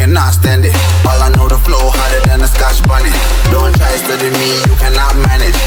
cannot stand it. All I know the flow harder than a Scotch bunny. Don't try to study me, you cannot manage.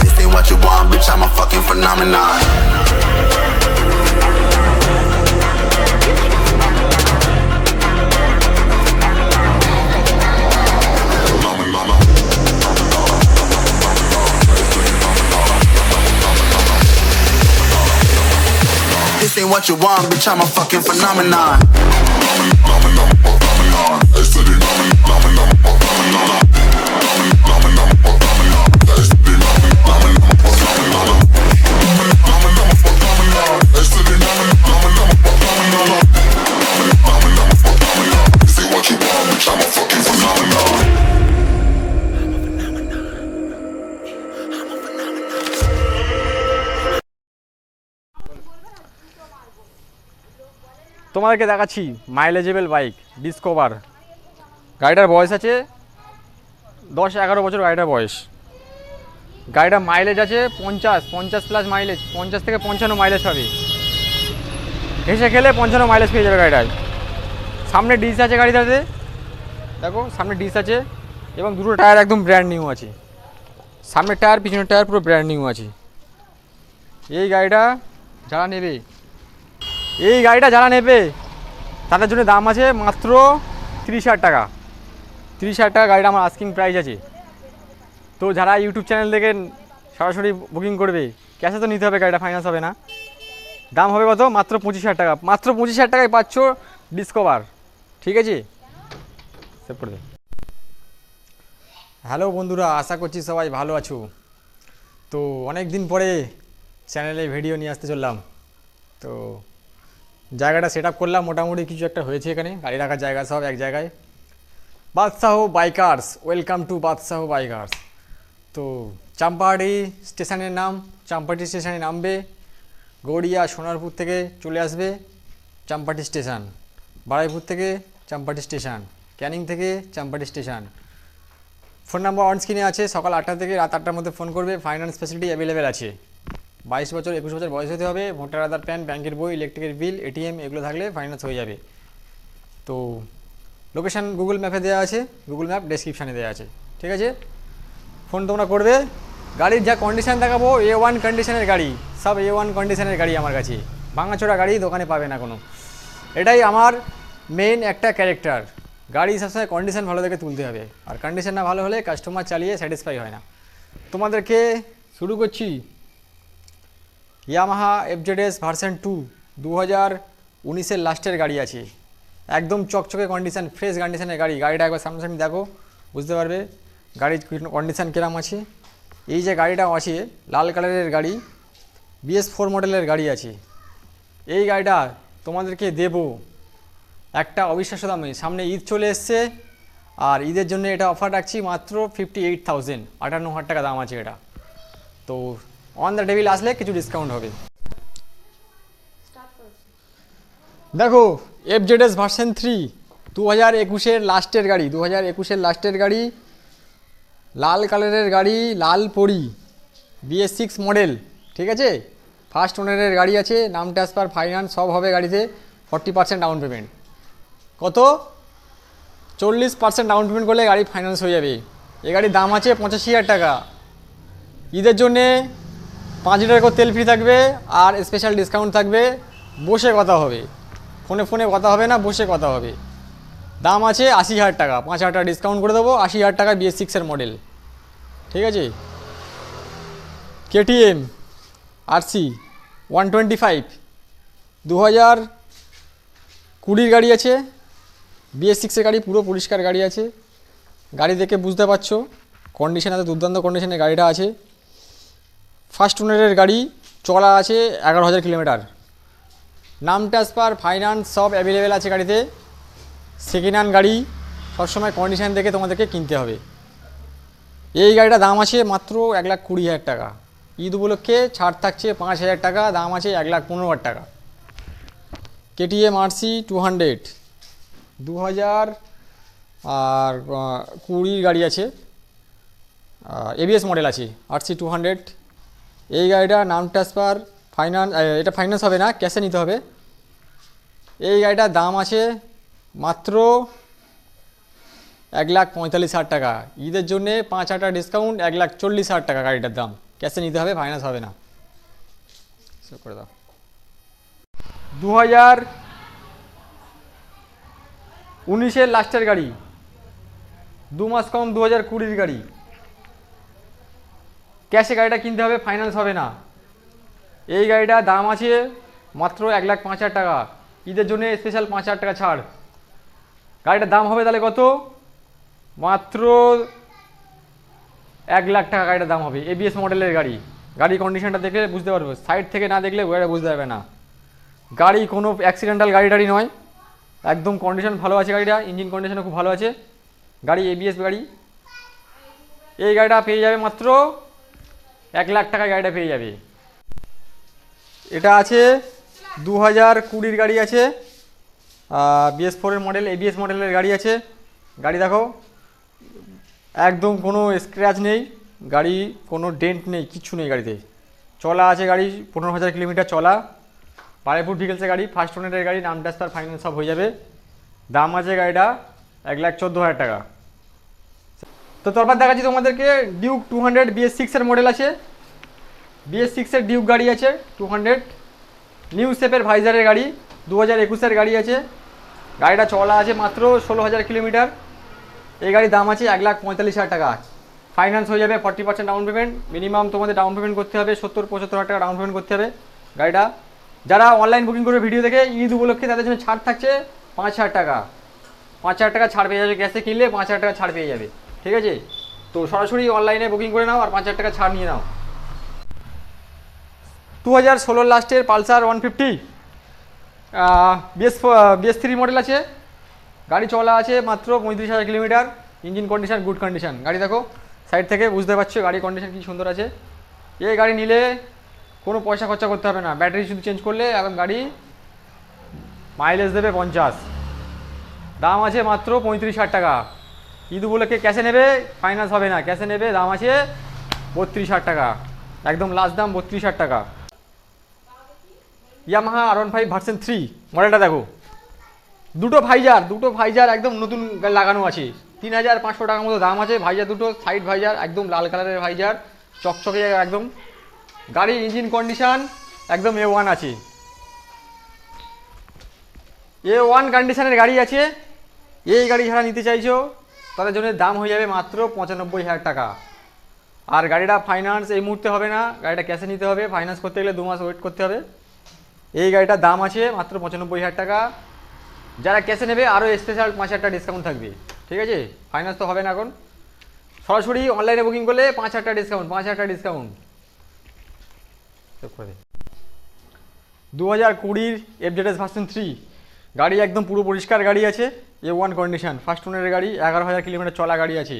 This ain't what you want, bitch, I'm a fucking phenomenon. This ain't what you want, bitch, I'm a fucking phenomenon. তোমাদেরকে দেখাচ্ছি মাইলেজেবল bike discover. গাড়িটার বয়স আছে 10-11 বছর। গাড়িটার বয়স, গাড়িটার mileage আছে 50 প্লাস মাইলেজ, 50 থেকে 55 মাইলেজ পাবে। হেসে খেলে 55 মাইলেজ পেয়ে যাবে গাড়িটায়। সামনে ডিস আছে গাড়িটাতে, দেখো সামনে ডিস আছে এবং দুটো টায়ার একদম ব্র্যান্ড নিউ আছে। সামনের টায়ার পিছনের টায়ার পুরো ব্র্যান্ড নিউ আছে। এই গাড়িটা যারা নেবে তাদের জন্য দাম আছে মাত্র 30,000 টাকা। 30,000 টাকা গাড়িটা আমার আস্কিং প্রাইস আছে। তো যারা ইউটিউব চ্যানেল থেকে সরাসরি বুকিং করবে, ক্যাশে তো নিতে হবে, গাড়িটা ফাইন্যান্স হবে না। দাম হবে কত? মাত্র 25,000 টাকা। মাত্র 25,000 টাকায় পাচ্ছ ডিসকভার। ঠিক আছে, সেভ করে দে। হ্যালো বন্ধুরা, আশা করছি সবাই ভালো আছো। তো অনেক দিন পরে চ্যানেলে ভিডিও নিয়ে আসতে চললাম। তো জায়গাটা সেট আপ করলাম, মোটামুটি কিছু একটা হয়েছে এখানে। গাড়ি রাখার জায়গা সব এক জায়গায়। বাদশাহ বাইকার্স, ওয়েলকাম টু বাদশাহ বাইকার্স। তো চাম্পাহাটি স্টেশনের নাম, চাম্পাহাটি স্টেশনে নামবে, গড়িয়া সোনারপুর থেকে চলে আসবে চাম্পাহাটি স্টেশন, বারুইপুর থেকে চাম্পাহাটি স্টেশন, ক্যানিং থেকে Champahati station. Phone number on স্ক্রিনে আছে। সকাল 8টা থেকে রাত 8টার মধ্যে ফোন করবে। ফাইন্যান্স ফ্যাসিলিটি অ্যাভেলেবেল আছে। 22 বছর 21 বছর বয়স হতে হবে। ভোটার আধার, প্যান, ব্যাংকের বই, ইলেকট্রিকের বিল, এটিএম এগুলো থাকলে ফাইন্যান্স হয়ে যাবে। তো লোকেশান গুগল ম্যাপে দেওয়া আছে, গুগল ম্যাপ ডেসক্রিপশানে দেওয়া আছে। ঠিক আছে, ফোন তোমরা করবে। গাড়ির যা কন্ডিশান দেখাবো, A1 কন্ডিশনের গাড়ি, সব A1 কন্ডিশনের গাড়ি আমার কাছে। ভাঙাচোরা গাড়ি দোকানে পাবে না কোনো। এটাই আমার মেন একটা ক্যারেক্টার। গাড়ি সবসময় কন্ডিশান ভালো দেখে তুলতে হবে, আর কন্ডিশান না ভালো হলে কাস্টমার চালিয়ে স্যাটিসফাই হয় না। তোমাদেরকে শুরু করছি ইয়ামাহা FZS ভার্সন 2 2019-এর লাস্টের গাড়ি আছে। একদম চকচকে কন্ডিশান, ফ্রেশ কন্ডিশনের গাড়ি। গাড়িটা একবার সামনাসামনি দেখো, বুঝতে পারবে গাড়ির কন্ডিশান কীরকম আছে। এই যে গাড়িটা আছে লাল কালারের গাড়ি, BS4 মডেলের গাড়ি আছে। এই গাড়িটা তোমাদেরকে দেবো একটা অবিশ্বাস্য দামে। সামনে ঈদ চলে এসছে, আর ঈদের জন্য এটা অফার রাখছি মাত্র 58,000, 58,000 টাকা দাম আছে এটা। তো অন দ্য টেবিল আসলে কিছু ডিসকাউন্ট হবে। দেখো FZS ভার্সন 3 2021-এর লাস্টের গাড়ি, 2021-এর লাস্টের গাড়ি, লাল কালারের গাড়ি, লাল পরি, BS6 মডেল। ঠিক আছে, ফার্স্ট ওনারের গাড়ি আছে। নাম ট্রান্সফার, ফাইন্যান্স সব হবে গাড়িতে। 40% ডাউন পেমেন্ট। কত? 40% ডাউন পেমেন্ট করলে গাড়ি ফাইন্যান্স হয়ে যাবে। এই গাড়ির দাম আছে 85,000 টাকা। ঈদের জন্যে 5 লিটার করে তেল ফ্রি থাকবে, আর স্পেশাল ডিসকাউন্ট থাকবে। বসে কথা হবে, ফোনে কথা হবে না, বসে কথা হবে। দাম আছে 80,000 টাকা। 5,000 টাকা ডিসকাউন্ট করে দেবো। 80,000 টাকা BS6-এর মডেল। ঠিক আছে, KTM RC 125 2020-র গাড়ি আছে। BS6-এর গাড়ি, পুরো পরিষ্কার গাড়ি আছে। গাড়ি দেখে বুঝতে পারছো কন্ডিশন এত দুর্দান্ত কন্ডিশনে গাড়িটা আছে। ফার্স্ট ওনারের গাড়ি, চলা আছে 11,000 কিলোমিটার। নাম ট্রান্সফার, ফাইন্যান্স সব অ্যাভেলেবেল আছে গাড়িতে। সেকেন্ড হ্যান্ড গাড়ি, সবসময় কন্ডিশন দেখে তোমাদেরকে কিনতে হবে। এই গাড়িটার দাম আছে মাত্র 1,20,000 টাকা। ঈদ উপলক্ষে ছাড় থাকছে 5,000 টাকা। দাম আছে 1,15,000 টাকা। KTM RC 200 2020 গাড়ি আছে, ABS মডেল আছে। RC 200 এই গাড়িটা নাম ট্রান্সফার, ফাইন্যান্স, এটা ফাইন্যান্স হবে না, ক্যাশে নিতে হবে। এই গাড়িটার দাম আছে মাত্র 1,45,000 টাকা। ঈদের জন্যে 5,000 টাকা ডিসকাউন্ট, 1,40,000 টাকা গাড়িটার দাম। ক্যাশে নিতে হবে, ফাইন্যান্স হবে না। সেভ করে দাও। 2019-এর লাস্টের গাড়ি, 2 মাস কম 2020-র গাড়ি। ক্যাশে গাড়িটা কিনতে হবে, ফাইন্যান্স হবে না। এই গাড়িটার দাম আছে মাত্র 1,05,000 টাকা। ঈদের জন্য স্পেশাল 5,000 টাকা ছাড়। গাড়িটার দাম হবে তাহলে কত? মাত্র 1,00,000 টাকা গাড়িটার দাম হবে। এবিএস মডেলের গাড়ি। গাড়ির কন্ডিশনটা দেখলে বুঝতে পারবো, সাইড থেকে না দেখলে গাড়িটা বুঝতে পারবে না। গাড়ি কোনো অ্যাক্সিডেন্টাল গাড়ি নয়, একদম কন্ডিশন ভালো আছে গাড়িটা, ইঞ্জিন কন্ডিশনও খুব ভালো আছে। গাড়ি এবিএস গাড়ি। এই গাড়িটা পেয়ে যাবে মাত্র 1,00,000 টাকায় গাড়িটা পেয়ে যাবে। এটা আছে 2020-র গাড়ি আছে, BS4-এর মডেল, এবিএস মডেলের গাড়ি আছে। গাড়ি দেখো একদম কোনো স্ক্র্যাচ নেই, গাড়ি কোনো ডেন্ট নেই, কিচ্ছু নেই গাড়িতে। চলা আছে গাড়ি 15,000 কিলোমিটার চলা। বারেপুর ভিকেলসের গাড়ি, ফার্স্ট ওনারের গাড়ি, নাম ট্রান্সফার ফাইন্যান্স সব হয়ে যাবে। দাম আছে গাড়িটা 1,14,000 টাকা। তো তারপর দেখাচ্ছি তোমাদেরকে ডিউক 200 BS6-এর মডেল আছে। BS6-এর ডিউক গাড়ি আছে 200, নিউ শেপের ভাইজারের গাড়ি, 2021-এর গাড়ি আছে। গাড়িটা চলা আছে মাত্র 16,000 কিলোমিটার। এই গাড়ির দাম আছে 1,45,000 টাকা। ফাইন্যান্স হয়ে যাবে, 40% ডাউন পেমেন্ট। মিনিমাম তোমাদের ডাউন পেমেন্ট করতে হবে 70-75,000 টাকা ডাউন পেমেন্ট করতে হবে। গাড়িটা যারা অনলাইন বুকিং করবে ভিডিও দেখে, ঈদ উপলক্ষে তাদের জন্য ছাড় থাকছে 5,000 টাকা। 5,000 টাকা ছাড় পেয়ে যাবে, গ্যাসে কিনলে 5,000 টাকা ছাড় পেয়ে যাবে। ঠিক আছে, তো সরাসরি অনলাইনে বুকিং করে নাও আর 5,000 টাকা ছাড় নিয়ে নাও। 2016 লাস্টের পালসার 150 BS3 মডেল আছে। গাড়ি চলা আছে মাত্র 35,000 kilometre. Engine condition good condition. গাড়ি দেখো সাইড থেকে বুঝতে পারছো গাড়ি কন্ডিশন কি সুন্দর আছে। এই গাড়ি নিলে কোনো পয়সা খরচা করতে হবে না, ব্যাটারি শুধু চেঞ্জ করলে এবং গাড়ি মাইলেজ দেবে 50। দাম আছে মাত্র 35,000 টাকা। ঈদ উপলক্ষে ক্যাশে নেবে, ফাইন্যান্স হবে না। ক্যাশে নেবে, দাম আছে 32,000 টাকা, একদম লাস্ট দাম 32,000 টাকা। ইয়ামাহা R15 ভার্সন 3 মডেলটা দেখো, দুটো ভাইজার একদম নতুন লাগানো আছে। 3,500 টাকার মতো দাম আছে। ভাইজার দুটো, সাইড ভাইজার একদম লাল কালারের ভাইজার, চকচকে একদম। গাড়ির ইঞ্জিন কন্ডিশন একদম A1 আছে, A1 কন্ডিশনের গাড়ি আছে। এই গাড়ি যারা নিতে চাইছো তাদের জন্য দাম হয়ে যাবে মাত্র 95,000 টাকা। আর গাড়িটা ফাইন্যান্স এই মুহূর্তে হবে না, গাড়িটা ক্যাশে নিতে হবে। ফাইন্যান্স করতে গেলে 2 মাস ওয়েট করতে হবে। এই গাড়িটার দাম আছে মাত্র 95,000 টাকা। যারা ক্যাশে নেবে আরও স্পেশাল 5,000 টাকা ডিসকাউন্ট থাকবে। ঠিক আছে, ফাইন্যান্স তো হবে না এখন। সরাসরি অনলাইনে বুকিং করলে 5,000 টাকা ডিসকাউন্ট, 5,000 টাকা ডিসকাউন্ট। 2020 FZS ভার্সন 3 গাড়ি একদম পুরো পরিষ্কার গাড়ি আছে। A1 কন্ডিশন, ফার্স্ট ওনারের গাড়ি, 11,000 কিলোমিটার চলা গাড়ি আছে।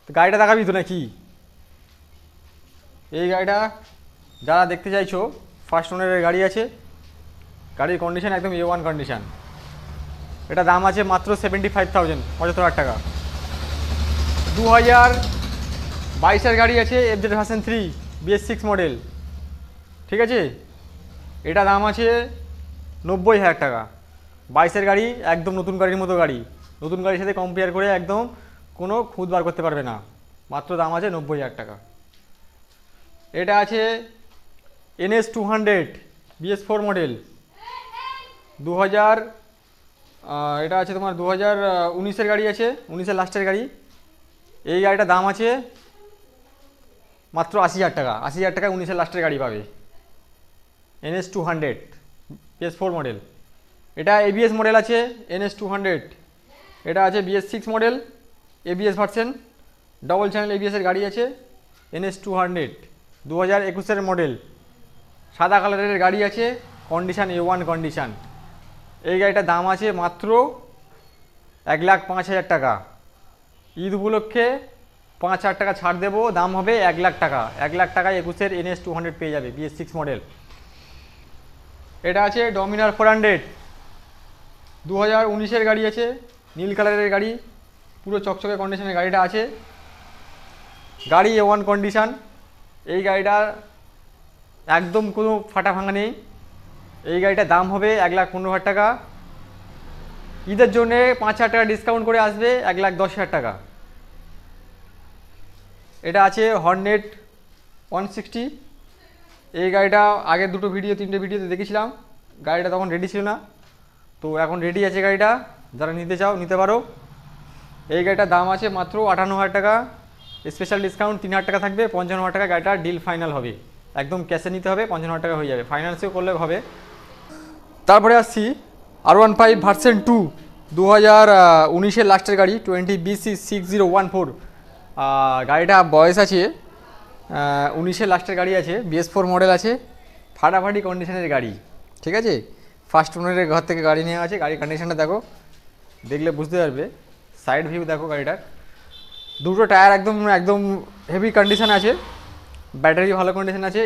তো গাড়িটা দেখাবি তো নাকি? এই গাড়িটা যারা দেখতে চাইছো, ফার্স্ট ওনারের গাড়ি আছে। গাড়ির কন্ডিশন একদম A1 কন্ডিশন। এটা দাম আছে মাত্র 75,000, 75,000 টাকা। 2022-এর গাড়ি আছে FZ ভার্সন 3 BS6 মডেল। ঠিক আছে, এটা দাম আছে 90,000 টাকা। 22-এর গাড়ি, একদম নতুন গাড়ির মতো গাড়ি। নতুন গাড়ির সাথে কম্পেয়ার করে একদম কোনো খুঁত বার করতে পারবে না। মাত্র দাম আছে 90,000 টাকা। এটা আছে NS 200 BS4 মডেল 2000। এটা আছে তোমার 2019-এর গাড়ি আছে, 19-এর লাস্টের গাড়ি। এই গাড়িটার দাম আছে মাত্র 80,000 টাকা। 80,000 টাকায় 19-এর লাস্টের গাড়ি পাবে। NS 200 BS4 model. এটা ABS মডেল আছে NS 200। এটা আছে BS6 model ABS version, double channel ABS-এর গাড়ি আছে। NS 200 2021-এর মডেল, সাদা কালারের গাড়ি আছে, কন্ডিশান A1 কন্ডিশান। এই গাড়িটার দাম আছে মাত্র 1,05,000 টাকা। ঈদ উপলক্ষে 5,000 টাকা ছাড় দেবো, দাম হবে 1,00,000 টাকা। 1,00,000 টাকায় 21-এর NS 200 পেয়ে যাবে, BS6 মডেল। এটা আছে ডমিনার 400 2019-এর গাড়ি আছে, নীল কালারের গাড়ি, পুরো চকচকে কন্ডিশনের গাড়িটা আছে। গাড়ি A1 কন্ডিশান। এই গাড়িটা একদম কোনো ফাটা ভাঙা নেই। এই গাড়িটার দাম হবে 1,15,000 টাকা। ঈদের জন্যে 5,000 টাকা ডিসকাউন্ট করে আসবে 1,10,000 টাকা। এটা আছে হর্নেট 160। এই গাড়িটা আগের দুটো ভিডিও 3টে ভিডিওতে দেখেছিলাম, গাড়িটা তখন রেডি ছিল না, তো এখন রেডি আছে গাড়িটা। যারা নিতে চাও নিতে পারো। এই গাড়িটার দাম আছে মাত্র 58,000 টাকা, স্পেশাল ডিসকাউন্ট 3,000 টাকা থাকবে, 55,000 টাকা গাড়িটা ডিল ফাইনাল হবে। একদম ক্যাশে নিতে হবে, 55,000 টাকা হয়ে যাবে, ফাইন্যান্সেও করলে হবে। তারপরে আসছি R15 ভার্সন 2, 2019-এর লাস্টের গাড়ি, 20BC6014। গাড়িটা বয়স আছে 19-এর লাস্টের গাড়ি আছে, BS4 মডেল আছে, ফাটাফাটি কন্ডিশনের গাড়ি, ঠিক আছে। ফার্স্ট ওনারের ঘর থেকে গাড়ি নেওয়া আছে। গাড়ির কন্ডিশনটা দেখো, দেখলে বুঝতে পারবে। সাইড ভিউ দেখো গাড়িটার, দুটো টায়ার একদম একদম হেভি কন্ডিশন আছে, ব্যাটারি ভালো কন্ডিশন আছে,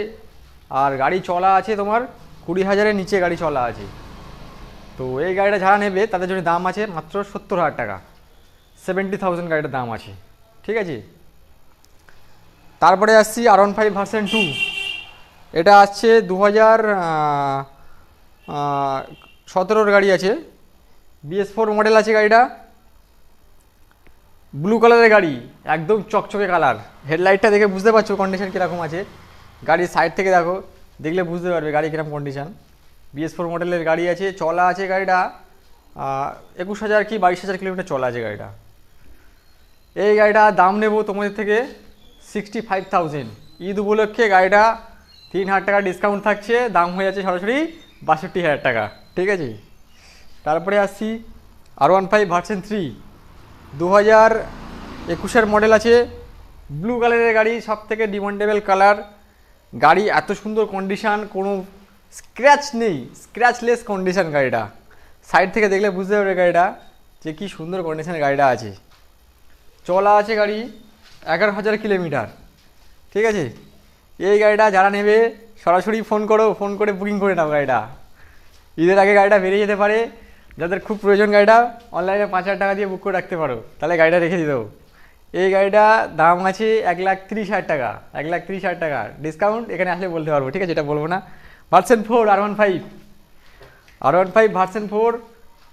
আর গাড়ি চলা আছে তোমার 20,000-এর নিচে গাড়ি চলা আছে। তো এই গাড়িটা যারা নেবে তাদের জন্য দাম আছে মাত্র 70,000 টাকা, 70,000 গাড়িটার দাম আছে, ঠিক আছে। তারপরে আসছি R15 ভার্সন 2। এটা আসছে 2017-র গাড়ি আছে, BS4 মডেল আছে গাড়িটা, ব্লু কালারের গাড়ি, একদম চকচকে কালার। হেডলাইটটা দেখে বুঝতে পারছো কন্ডিশন কীরকম আছে। গাড়ির সাইড থেকে দেখো, দেখলে বুঝতে পারবে গাড়ি কীরকম কন্ডিশন। BS4 মডেলের গাড়ি আছে, চলা আছে গাড়িটা 21,000 কি 22,000 কিলোমিটার চলা আছে গাড়িটা। এই গাড়িটা দাম নেব তোমাদের থেকে 65,000। ঈদ উপলক্ষে গাড়িটা 3,000 টাকা ডিসকাউন্ট থাকছে, দাম হয়ে যাচ্ছে সরাসরি 62,000 টাকা, ঠিক আছে। তারপরে আসছি R15 ভার্সন 3, 2021-এর মডেল আছে, ব্লু কালারের গাড়ি, সব থেকে ডিমান্ডেবল কালার। গাড়ি এত সুন্দর কন্ডিশান, কোনো স্ক্র্যাচ নেই, স্ক্র্যাচলেস কন্ডিশান গাড়িটা। সাইড থেকে দেখলে বুঝতে পারবে গাড়িটা যে কী সুন্দর কন্ডিশানের গাড়িটা আছে। চলা আছে গাড়ি 11,000 কিলোমিটার, ঠিক আছে। এই গাড়িটা যারা নেবে সরাসরি ফোন করো, ফোন করে বুকিং করে নাও গাড়িটা। ঈদের আগে গাড়িটা বেরিয়ে যেতে পারে, যাদের খুব প্রয়োজন গাড়িটা অনলাইনে 5,000 টাকা দিয়ে বুক করে রাখতে পারো, তাহলে গাড়িটা রেখে দিতে। এই গাড়িটা দাম আছে 1,30,000 টাকা, 1,30,000 টাকা ডিসকাউন্ট এখানে আসলে বলতে পারবো, ঠিক আছে, এটা বলবো না। ভার্সন 4 R15 ভার্সন 4,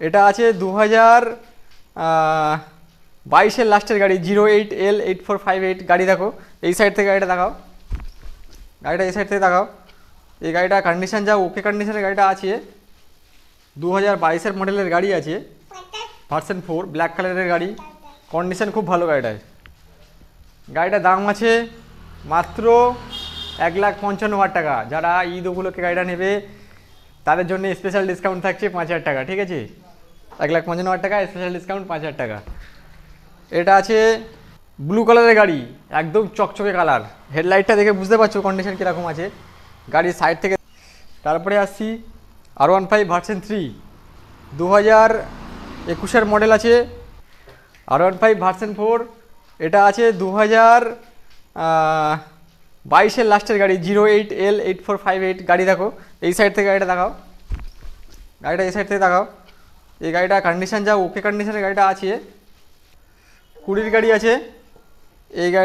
এটা আছে 2022-এর লাস্টের গাড়ি, 08L8458 গাড়ি। দেখো এই সাইড থেকে গাড়িটা দেখাও, গাড়িটা এই সাইড থেকে দেখাও। এই গাড়িটা কন্ডিশন যা ওকে কন্ডিশনের গাড়িটা আছে, 2022-এর মডেলের গাড়ি আছে, ভার্সন 4 ব্ল্যাক কালারের গাড়ি, কন্ডিশন খুব ভালো গাড়িটায়। গাড়িটার দাম আছে মাত্র 1,55,000 টাকা। যারা ঈদ উপলক্ষে গাড়িটা নেবে তাদের জন্য স্পেশাল ডিসকাউন্ট থাকছে 5,000 টাকা, ঠিক আছে। 1,55,000 টাকা স্পেশাল ডিসকাউন্ট 5,000 টাকা। এটা আছে ব্লু কালারের গাড়ি, একদম চকচকে কালার। হেডলাইটটা দেখে বুঝতে পারছো কন্ডিশন কীরকম আছে গাড়ির সাইড থেকে। তারপরে আসছি R15 ভার্সন 3, 2021-এর মডেল আছে, R15 ভার্সন 4। এটা আছে 2022-এর লাস্টের গাড়ি, 08L8458 গাড়ি। দেখো এই সাইড থেকে গাড়িটা দেখাও, গাড়িটা এই সাইড থেকে দেখাও। এই গাড়িটা কন্ডিশন যা ওকে কন্ডিশনের গাড়িটা আছে, 20-র গাড়ি আছে এই গাড়ি।